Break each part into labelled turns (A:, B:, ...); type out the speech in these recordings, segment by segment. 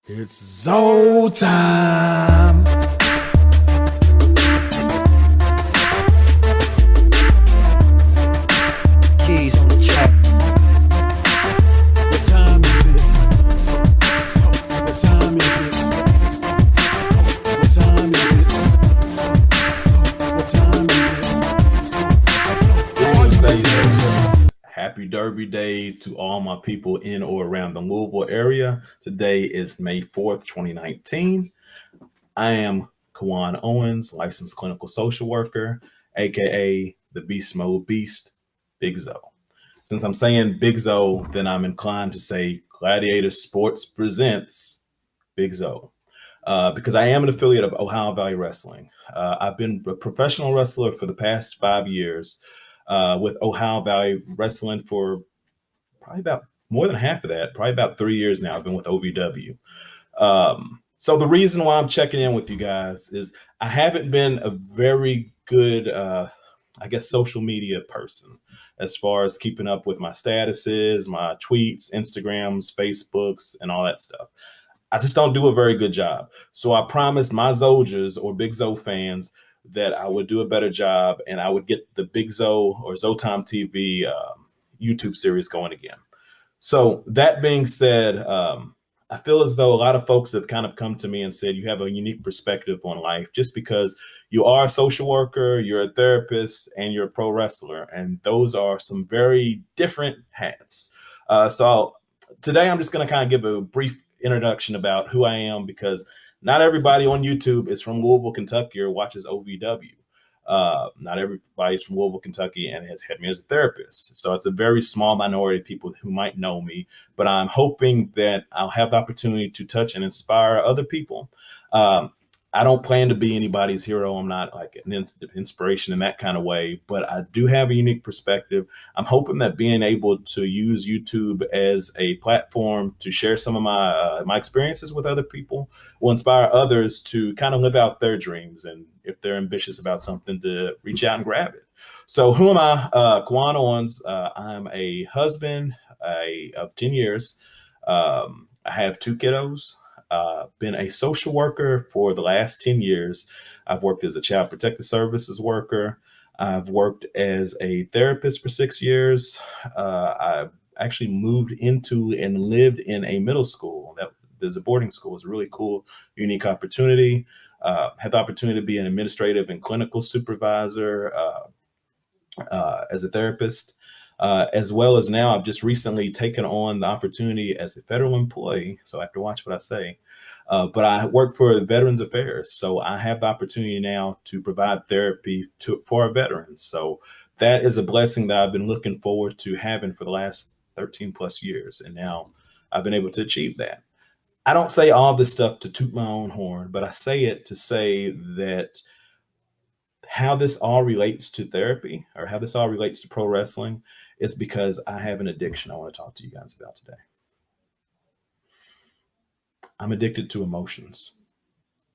A: It's ZoTime.
B: Keys on the track.
A: What time is it? What time is it? What time is it? What time is it? Happy Derby Day to all my people in or around the Louisville area. Today is May 4th, 2019. I am Cowann Owens, licensed clinical social worker, aka the Beast Mode Beast, Big Zo. Since I'm saying Big Zo, then I'm inclined to say Gladiator Sports presents Big Zo. Because I am an affiliate of Ohio Valley Wrestling. I've been a professional wrestler for the past 5 years with Ohio Valley Wrestling for probably about more than half of that, probably about 3 years now. I've been with OVW. So the reason why I'm checking in with you guys is I haven't been a very good, social media person as far as keeping up with my statuses, my tweets, Instagrams, Facebooks, and all that stuff. I just don't do a very good job. So I promised my Zojers or Big Zo fans that I would do a better job and I would get the Big Zo or ZoTime TV YouTube series going again. So that being said, I feel as though a lot of folks have kind of come to me and said you have a unique perspective on life just because you are a social worker, you're a therapist, and you're a pro wrestler. And those are some very different hats. So today I'm just going to kind of give a brief introduction about who I am because not everybody on YouTube is from Louisville, Kentucky or watches OVW. Not everybody's from Louisville, Kentucky and has had me as a therapist. So it's a very small minority of people who might know me, but I'm hoping that I'll have the opportunity to touch and inspire other people. I don't plan to be anybody's hero. I'm not like an inspiration in that kind of way, but I do have a unique perspective. I'm hoping that being able to use YouTube as a platform to share some of my experiences with other people will inspire others to kind of live out their dreams. And if they're ambitious about something, to reach out and grab it. So who am I? Cowann Owens. I'm a husband of 10 years. I have 2 kiddos. Been a social worker for the last 10 years. I've worked as a child protective services worker. I've worked as a therapist for 6 years. I actually moved into and lived in a middle school. There's a boarding school. It's a really cool, unique opportunity. Had the opportunity to be an administrative and clinical supervisor as a therapist. As well as now I've just recently taken on the opportunity as a federal employee. So I have to watch what I say. But I work for Veterans Affairs. So I have the opportunity now to provide therapy for our veterans. So that is a blessing that I've been looking forward to having for the last 13 plus years. And now I've been able to achieve that. I don't say all this stuff to toot my own horn, but I say it to say that how this all relates to therapy or how this all relates to pro wrestling is because I have an addiction I want to talk to you guys about today. I'm addicted to emotions.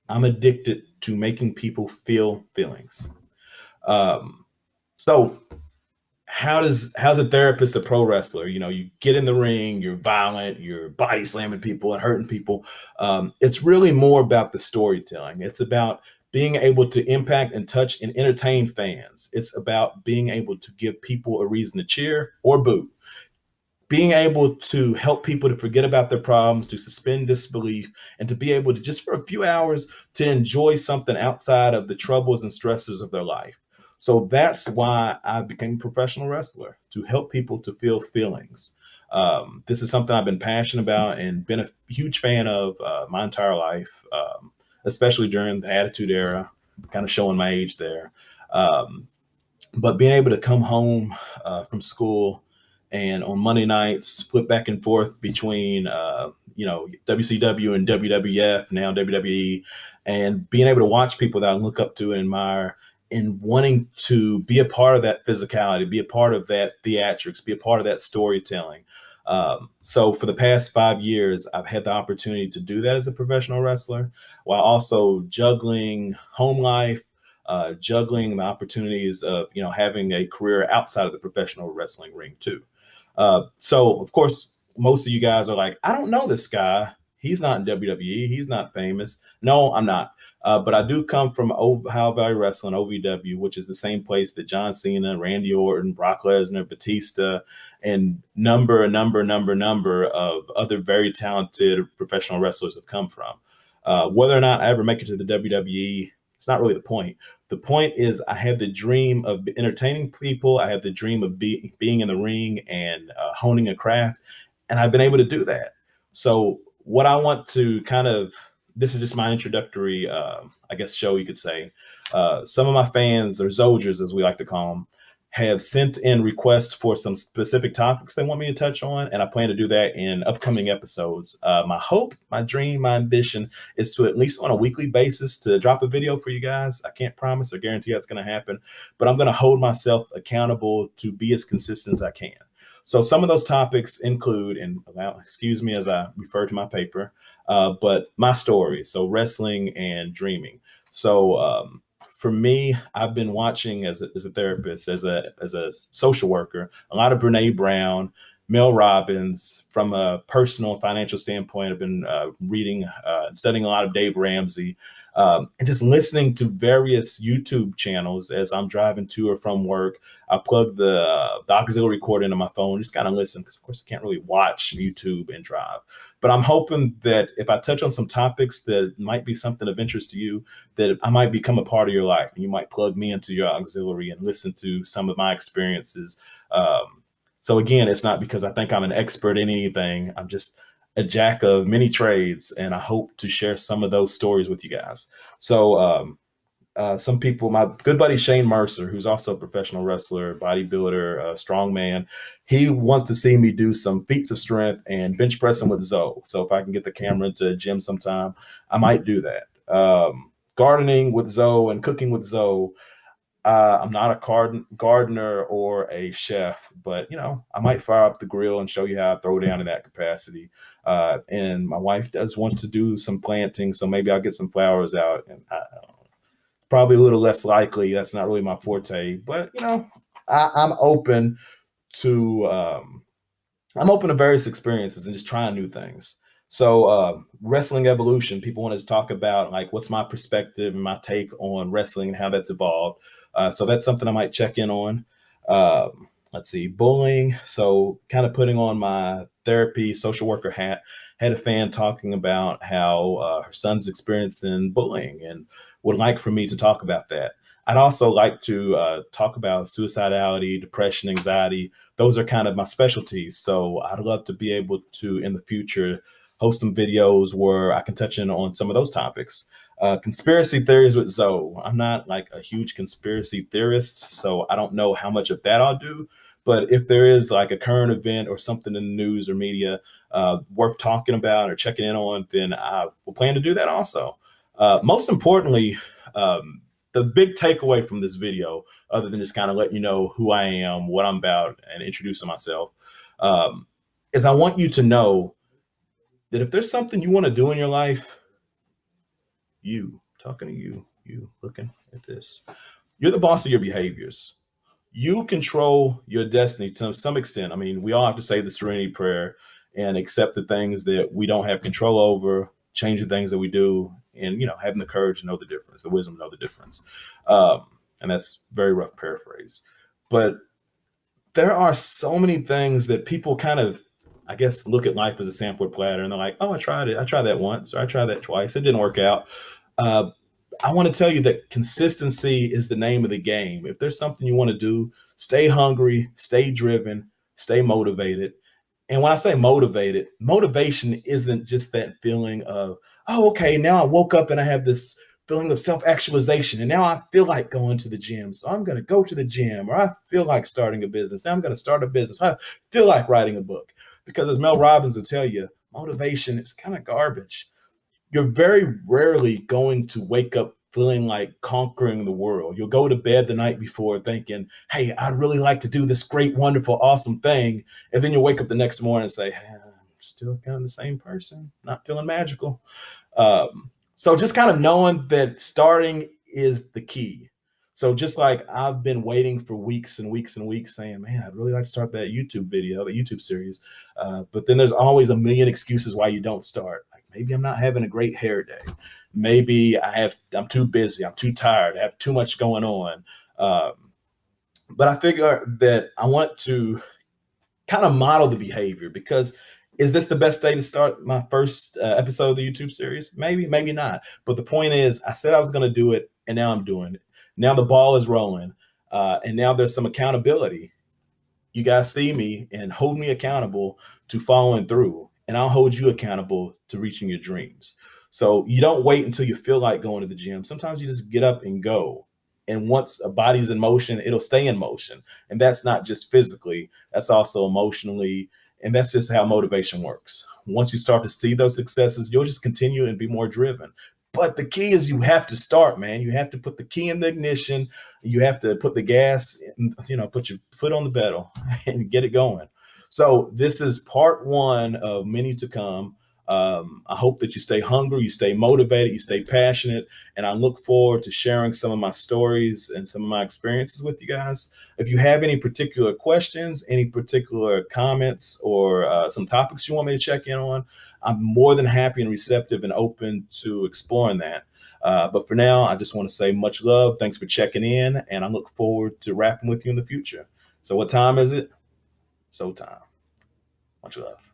A: I'm addicted to making people feel feelings. So how's a therapist a pro wrestler? You know, you get in the ring, you're violent, you're body slamming people and hurting people. It's really more about the storytelling. It's about being able to impact and touch and entertain fans. It's about being able to give people a reason to cheer or boo. Being able to help people to forget about their problems, to suspend disbelief, and to be able to just for a few hours to enjoy something outside of the troubles and stresses of their life. So that's why I became a professional wrestler, to help people to feel feelings. This is something I've been passionate about and been a huge fan of my entire life, especially during the Attitude Era, kind of showing my age there. But being able to come home from school and on Monday nights, flip back and forth between, WCW and WWF, now WWE, and being able to watch people that I look up to and admire and wanting to be a part of that physicality, be a part of that theatrics, be a part of that storytelling. So for the past 5 years, I've had the opportunity to do that as a professional wrestler while also juggling home life, juggling the opportunities of, having a career outside of the professional wrestling ring too. So of course, most of you guys are like, I don't know this guy. He's not in WWE. He's not famous. No, I'm not. But I do come from Ohio Valley Wrestling, OVW, which is the same place that John Cena, Randy Orton, Brock Lesnar, Batista, and number of other very talented professional wrestlers have come from. Whether or not I ever make it to the WWE, it's not really the point. The point is I had the dream of entertaining people. I had the dream of being in the ring and honing a craft, and I've been able to do that. So what I want to kind of, this is just my introductory, I guess, show, you could say. Some of my fans, or Zoldiers as we like to call them, have sent in requests for some specific topics they want me to touch on, and I plan to do that in upcoming episodes. My hope, my dream, my ambition is to, at least on a weekly basis, to drop a video for you guys. I can't promise or guarantee that's going to happen, but I'm going to hold myself accountable to be as consistent as I can. So some of those topics include, and excuse me as I refer to my paper, but my story, so wrestling and dreaming. So for me, I've been watching as a therapist, as a social worker, a lot of Brene Brown, Mel Robbins. From a personal financial standpoint, I've been reading and studying a lot of Dave Ramsey, and just listening to various YouTube channels as I'm driving to or from work. I plug the auxiliary cord into my phone, just kind of listen, because of course I can't really watch YouTube and drive. But I'm hoping that if I touch on some topics that might be something of interest to you, that I might become a part of your life, and you might plug me into your auxiliary and listen to some of my experiences. So again, it's not because I think I'm an expert in anything. I'm just a jack of many trades, and I hope to share some of those stories with you guys. So some people, my good buddy Shane Mercer, who's also a professional wrestler, bodybuilder, strongman, he wants to see me do some feats of strength and bench pressing with Zoe. So if I can get the camera into a gym sometime, I might do that. Gardening with Zoe and cooking with Zoe. I'm not a gardener or a chef, but I might fire up the grill and show you how I throw down in that capacity. And my wife does want to do some planting, so maybe I'll get some flowers out. And probably a little less likely. That's not really my forte, but I'm open to various experiences and just trying new things. So wrestling evolution, people wanted to talk about, like, what's my perspective and my take on wrestling and how that's evolved. So that's something I might check in on. Let's see, bullying. So kind of putting on my therapy social worker hat. Had a fan talking about how her son's experiencing bullying and would like for me to talk about that. I'd also like to talk about suicidality, depression, anxiety. Those are kind of my specialties. So I'd love to be able to, in the future, host some videos where I can touch in on some of those topics. Conspiracy theories with Zoe. I'm not like a huge conspiracy theorist, so I don't know how much of that I'll do. But if there is like a current event or something in the news or media worth talking about or checking in on, then I will plan to do that also. Most importantly, the big takeaway from this video, other than just kind of letting you know who I am, what I'm about, and introducing myself, is I want you to know that if there's something you want to do in your life, talking to you looking at this, you're the boss of your behaviors. You control your destiny to some extent. I mean, we all have to say the serenity prayer and accept the things that we don't have control over, change the things that we do, and having the courage to know the difference, the wisdom to know the difference. And that's very rough paraphrase. But there are so many things that people kind of, I guess, look at life as a sample platter, and they're like, oh, I tried it. I tried that once, or I tried that twice. It didn't work out. I want to tell you that consistency is the name of the game. If there's something you want to do, stay hungry, stay driven, stay motivated. And when I say motivated, motivation isn't just that feeling of, oh, okay, now I woke up and I have this feeling of self-actualization, and now I feel like going to the gym, so I'm going to go to the gym. Or I feel like starting a business, now I'm going to start a business. I feel like writing a book. Because as Mel Robbins will tell you, motivation is kind of garbage. You're very rarely going to wake up feeling like conquering the world. You'll go to bed the night before thinking, hey, I'd really like to do this great, wonderful, awesome thing. And then you'll wake up the next morning and say, hey, I'm still kind of the same person, not feeling magical. So just kind of knowing that starting is the key. So just like I've been waiting for weeks and weeks and weeks saying, man, I'd really like to start that YouTube video, the YouTube series. But then there's always a million excuses why you don't start. Like, Maybe I'm not having a great hair day. Maybe I'm too busy. I'm too tired. I have too much going on. But I figure that I want to kind of model the behavior, because is this the best day to start my first episode of the YouTube series? Maybe, maybe not. But the point is, I said I was going to do it, and now I'm doing it. Now the ball is rolling, and now there's some accountability. You guys see me and hold me accountable to following through, and I'll hold you accountable to reaching your dreams. So you don't wait until you feel like going to the gym. Sometimes you just get up and go. And once a body's in motion, it'll stay in motion. And that's not just physically, that's also emotionally. And that's just how motivation works. Once you start to see those successes, you'll just continue and be more driven. But the key is you have to start, man. You have to put the key in the ignition. You have to put the gas, put your foot on the pedal and get it going. So this is part one of many to come. I hope that you stay hungry, you stay motivated, you stay passionate, and I look forward to sharing some of my stories and some of my experiences with you guys. If you have any particular questions, any particular comments, or some topics you want me to check in on, I'm more than happy and receptive and open to exploring that. But for now, I just want to say much love. Thanks for checking in, and I look forward to rapping with you in the future. So what time is it? ZoTime. Much love.